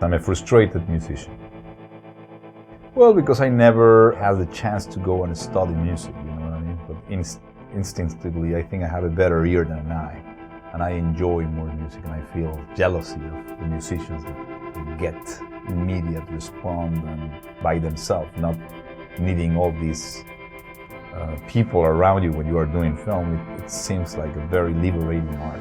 I'm a frustrated musician. Well, because I never had the chance to go and study music, you know what I mean? But instinctively, I think I have a better ear than an eye. And I enjoy more music, and I feel jealousy of the musicians that get immediate response and by themselves, not needing all these people around you when you are doing film. It seems like a very liberating art.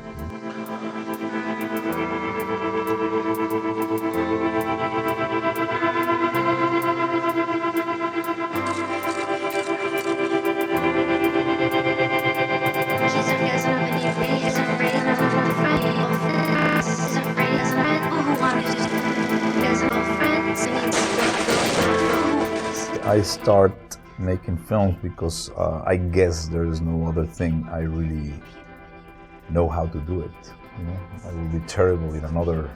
I start making films because I guess there is no other thing I really know how to do it. You know, I will be terrible in another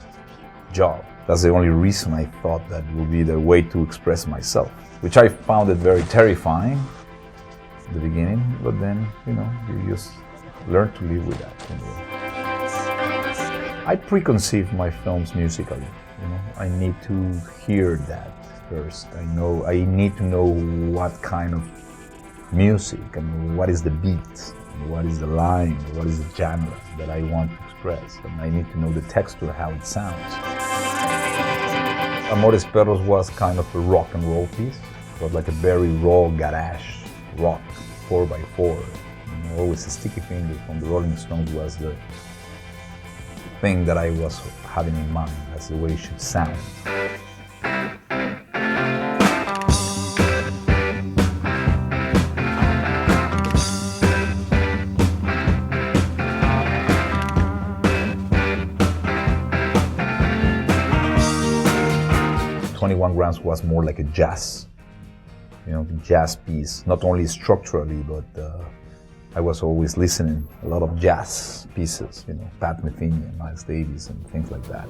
job. That's the only reason I thought that would be the way to express myself, which I found it very terrifying at the beginning, but then, you know, you just learn to live with that. You know. I preconceive my films musically. You know, I need to hear that first. I need to know what kind of music and what is the beat, and what is the line, what is the genre that I want to express, and I need to know the texture, how it sounds. Amores Perros was kind of a rock and roll piece. It was like a very raw garage rock, 4x4. You know, always a Sticky Fingers from the Rolling Stones was the thing that I was having in mind as the way it should sound. Grams was more like a jazz, you know, jazz piece, not only structurally, but I was always listening a lot of jazz pieces, you know, Pat Metheny and Miles Davis and things like that.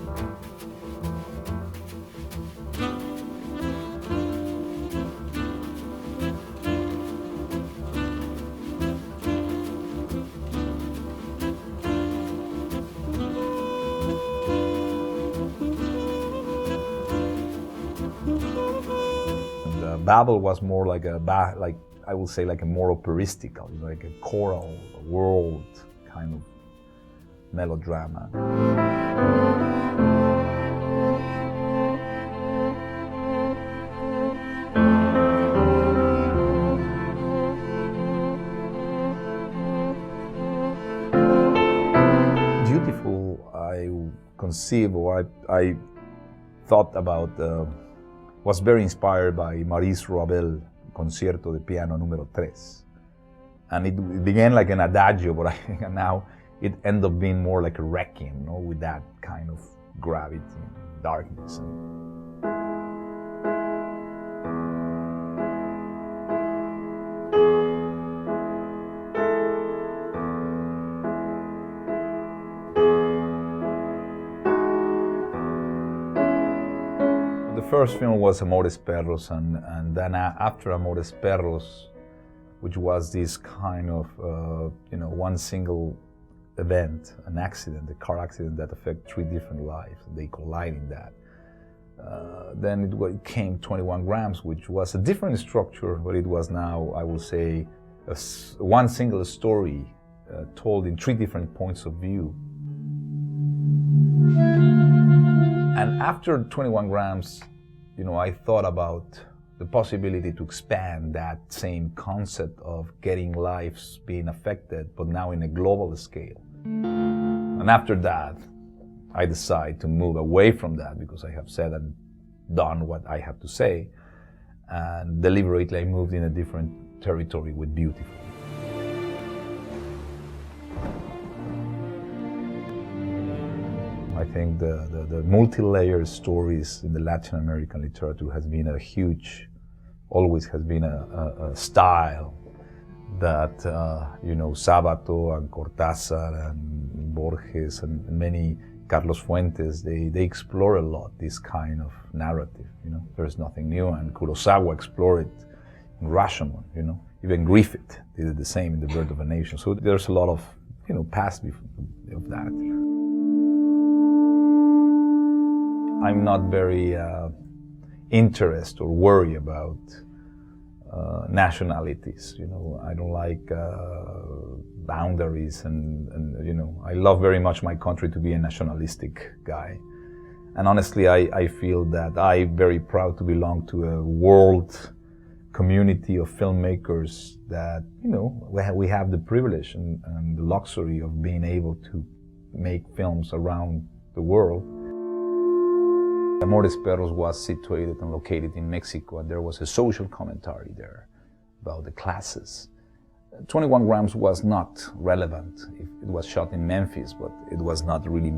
Babel was more like I would say like a more operistical, you know, like a choral, a world kind of melodrama. Beautiful, I conceive, or I thought about. Was very inspired by Maurice Ravel, Concierto de Piano número 3. And it began like an adagio, but I think now it ended up being more like a requiem, you know, with that kind of gravity and darkness. The first film was Amores Perros, and then after Amores Perros, which was this kind of, you know, one single event, an accident, a car accident that affected 3 different lives. They collide in that. Then it came 21 Grams, which was a different structure, but it was now, I will say, one single story told in 3 different points of view. And after 21 Grams, you know, I thought about the possibility to expand that same concept of getting lives being affected, but now in a global scale. And after that, I decided to move away from that because I have said and done what I have to say, and deliberately I moved in a different territory with Beautiful. I think the multi-layered stories in the Latin American literature has been always has been a style that, you know, Sábato and Cortázar and Borges and many, Carlos Fuentes, they explore a lot this kind of narrative, you know. There's nothing new, and Kurosawa explored it in Rashomon, you know. Even Griffith did the same in The Birth of a Nation. So there's a lot of, you know, past of that. I'm not very interested or worried about nationalities. You know, I don't like boundaries, and you know, I love very much my country to be a nationalistic guy. And honestly, I feel that I'm very proud to belong to a world community of filmmakers that, you know, we have the privilege and the luxury of being able to make films around the world. Amores Perros was situated and located in Mexico, and there was a social commentary there about the classes. 21 Grams was not relevant. It was shot in Memphis, but it was not really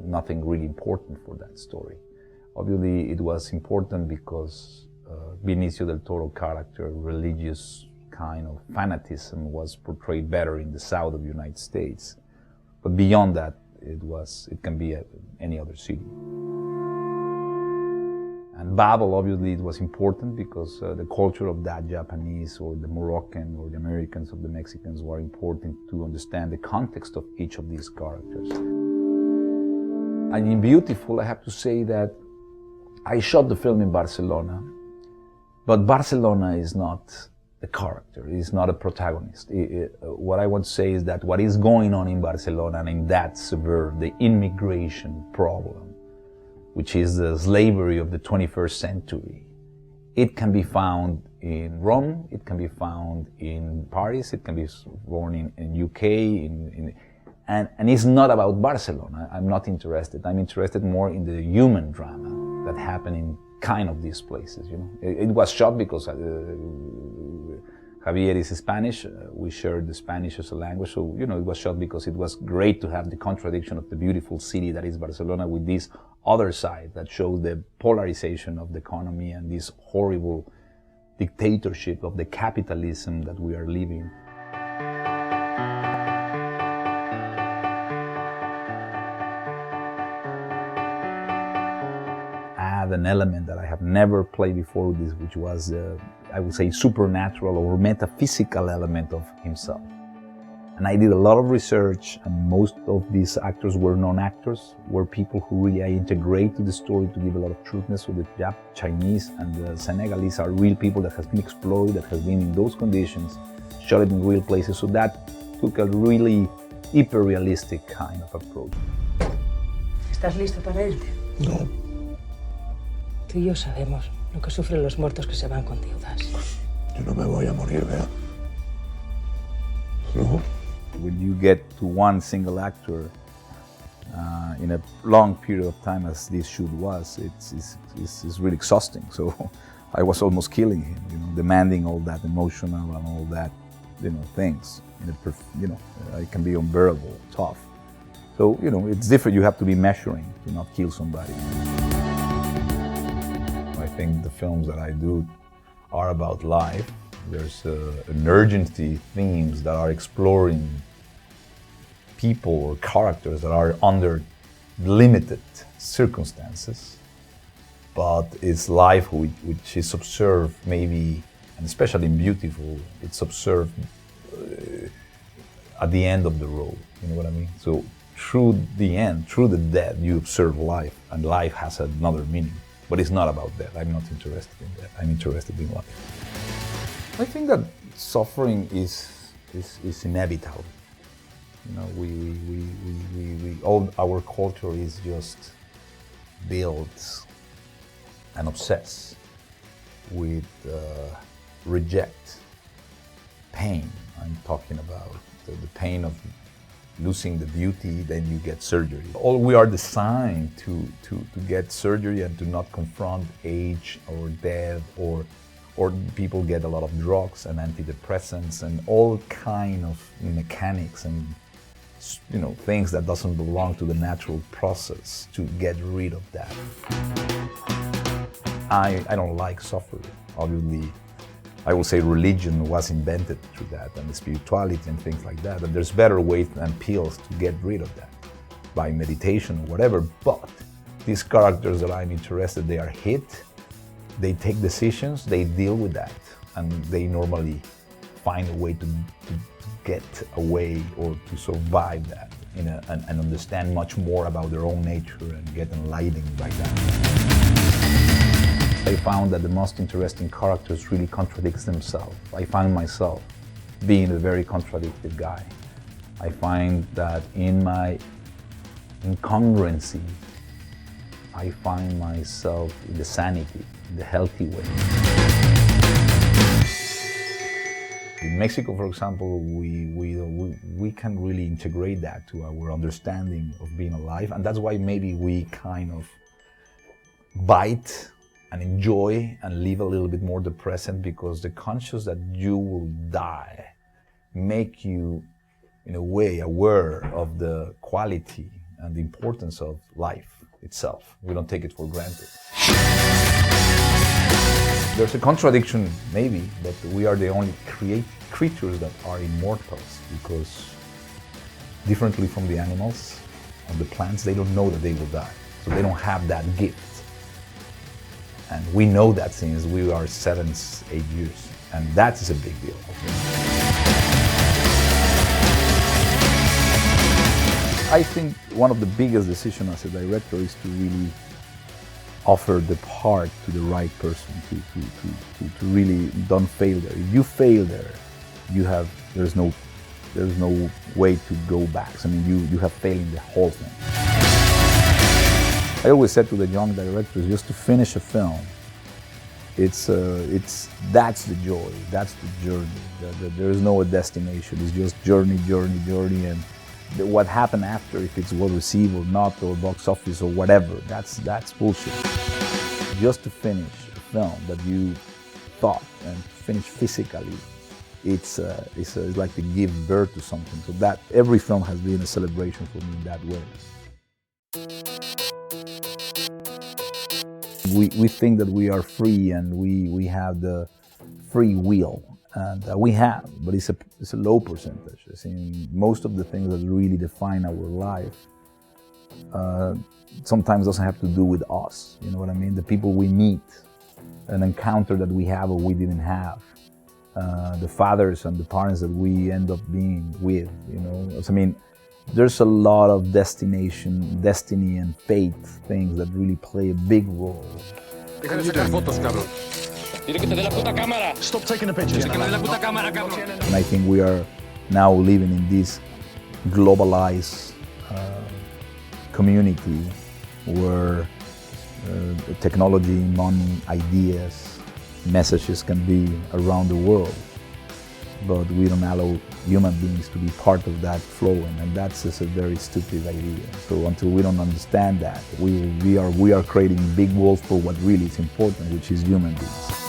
nothing really important for that story. Obviously, it was important because Benicio del Toro character, religious kind of fanatism, was portrayed better in the south of the United States. But beyond that, it can be any other city. And Babel, obviously, it was important because the culture of that Japanese or the Moroccan or the Americans or the Mexicans were important to understand the context of each of these characters. And in Beautiful, I have to say that I shot the film in Barcelona, but Barcelona is not a character, it is not a protagonist. What I want to say is that what is going on in Barcelona and in that suburb, the immigration problem, which is the slavery of the 21st century, it can be found in Rome, it can be found in Paris, it can be found in UK, and it's not about Barcelona. I'm not interested. I'm interested more in the human drama that happened in kind of these places, you know. It was shot because Javier is Spanish. We shared the Spanish as a language, so, you know, it was shot because it was great to have the contradiction of the beautiful city that is Barcelona with this other side that shows the polarization of the economy and this horrible dictatorship of the capitalism that we are living. An element that I have never played before with this, which was, I would say, supernatural or metaphysical element of himself. And I did a lot of research, and most of these actors were non-actors, were people who really I integrate to the story to give a lot of truthness. So the Chinese and the Senegalese are real people that has been explored, that has been in those conditions, shot it in real places. So that took a really hyper-realistic kind of approach. ¿Estás listo para irte? No. Tú y yo sabemos lo que sufren los muertos que se van con deudas. Yo no me voy a morir, Bea. No. When you get to one single actor in a long period of time, as this shoot was, it's really exhausting. So I was almost killing him, you know, demanding all that emotional and all that, you know, things. You know, it can be unbearable, tough. So, you know, it's different. You have to be measuring to not kill somebody. I think the films that I do are about life. There's an urgency, themes that are exploring people or characters that are under limited circumstances, but it's life which is observed maybe, and especially in Beautiful, it's observed at the end of the road, you know what I mean? So through the end, through the death, you observe life, and life has another meaning. But it's not about that. I'm not interested in that. I'm interested in life. I think that suffering is inevitable. You know, we all our culture is just built and obsessed with reject pain. I'm talking about the pain of losing the beauty, then you get surgery. All we are designed to get surgery and to not confront age or death, or people get a lot of drugs and antidepressants and all kind of mechanics and, you know, things that doesn't belong to the natural process to get rid of that. I don't like suffering. Obviously, I will say religion was invented through that, and spirituality and things like that. And there's better ways than pills to get rid of that, by meditation or whatever. But these characters that I'm interested, they are hit, they take decisions, they deal with that, and they normally find a way to get away or to survive that. and understand much more about their own nature and get enlightened by that. I found that the most interesting characters really contradict themselves. I find myself being a very contradicted guy. I find that in my incongruency, I find myself in the sanity, in the healthy way. In Mexico, for example, we can really integrate that to our understanding of being alive, and that's why maybe we kind of bite and enjoy and live a little bit more the present, because the conscious that you will die make you, in a way, aware of the quality and the importance of life itself. We don't take it for granted. There's a contradiction, maybe, that we are the only creatures that are immortals, because differently from the animals and the plants, they don't know that they will die. So they don't have that gift. And we know that since we are 7, 8 years. And that is a big deal. I think one of the biggest decisions as a director is to really offer the part to the right person, to really don't fail there. If you fail there, there's no way to go back. I mean, you have failed in the whole thing. I always said to the young directors, just to finish a film, that's the joy, that's the journey. There is no destination. It's just journey, and what happened after, if it's well received or not, or box office or whatever, that's bullshit. Just to finish a film that you thought and finish physically, it's like to give birth to something. So that every film has been a celebration for me in that way. We think that we are free and we have the free will. And we have, but it's a low percentage. I think most of the things that really define our life sometimes doesn't have to do with us. You know what I mean? The people we meet, an encounter that we have or we didn't have, the fathers and the parents that we end up being with. You know, I mean, there's a lot of destiny, and fate things that really play a big role. Deja de sacar fotos, cabrón. Dile que te dé la puta cámara. Stop taking the pictures. Dile que me dé la puta cámara, cabrón. And I think we are now living in this globalized community where technology, money, ideas, messages can be around the world, but we don't allow human beings to be part of that flow, and that's just a very stupid idea. So until we don't understand that, we are creating big walls for what really is important, which is human beings.